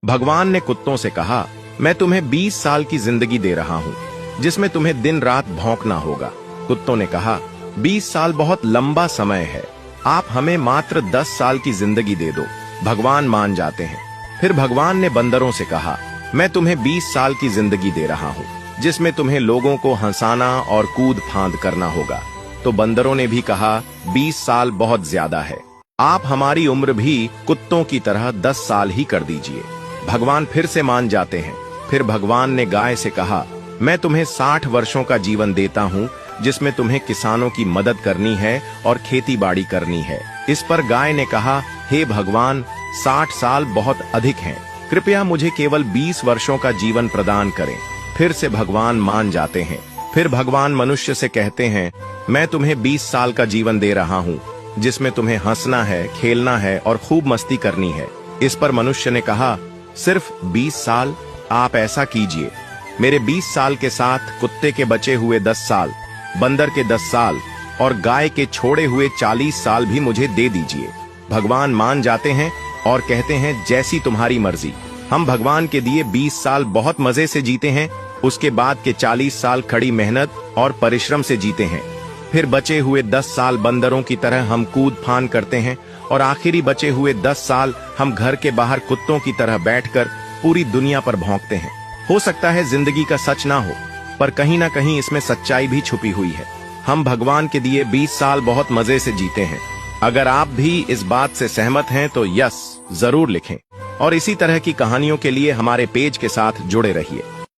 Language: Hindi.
भगवान ने कुत्तों से कहा, मैं तुम्हें 20 साल की जिंदगी दे रहा हूँ, जिसमें तुम्हें दिन रात भौंकना होगा। कुत्तों ने कहा, 20 साल बहुत लंबा समय है, आप हमें मात्र 10 साल की जिंदगी दे दो। भगवान मान जाते हैं। फिर भगवान ने बंदरों से कहा, मैं तुम्हें 20 साल की जिंदगी दे रहा हूँ, जिसमें तुम्हें लोगों को हंसाना और कूद फांद करना होगा। तो बंदरों ने भी कहा, 20 साल बहुत ज्यादा है, आप हमारी उम्र भी कुत्तों की तरह 10 साल ही कर दीजिए। भगवान फिर से मान जाते हैं। फिर भगवान ने गाय से कहा, मैं तुम्हें 60 वर्षों का जीवन देता हूँ, जिसमें तुम्हें किसानों की मदद करनी है और खेती बाड़ी करनी है। इस पर गाय ने कहा, हे भगवान, 60 साल बहुत अधिक हैं, कृपया मुझे केवल 20 वर्षों का जीवन प्रदान करें। फिर से भगवान मान जाते हैं। फिर भगवान मनुष्य से कहते हैं, मैं तुम्हें 20 साल का जीवन दे रहा हूँ, जिसमें तुम्हें हंसना है, खेलना है और खूब मस्ती करनी है। इस पर मनुष्य ने कहा, सिर्फ 20 साल? आप ऐसा कीजिए, मेरे 20 साल के साथ कुत्ते के बचे हुए 10 साल, बंदर के 10 साल और गाय के छोड़े हुए 40 साल भी मुझे दे दीजिए। भगवान मान जाते हैं और कहते हैं, जैसी तुम्हारी मर्जी। हम भगवान के दिए 20 साल बहुत मजे से जीते हैं, उसके बाद के 40 साल कड़ी मेहनत और परिश्रम से जीते हैं। फिर बचे हुए 10 साल बंदरों की तरह हम कूद फान करते हैं और आखिरी बचे हुए 10 साल हम घर के बाहर कुत्तों की तरह बैठकर पूरी दुनिया पर भौंकते हैं। हो सकता है जिंदगी का सच ना हो, पर कहीं ना कहीं इसमें सच्चाई भी छुपी हुई है। हम भगवान के दिए 20 साल बहुत मजे से जीते हैं। अगर आप भी इस बात से सहमत हैं तो यस जरूर लिखें और इसी तरह की कहानियों के लिए हमारे पेज के साथ जुड़े रहिए।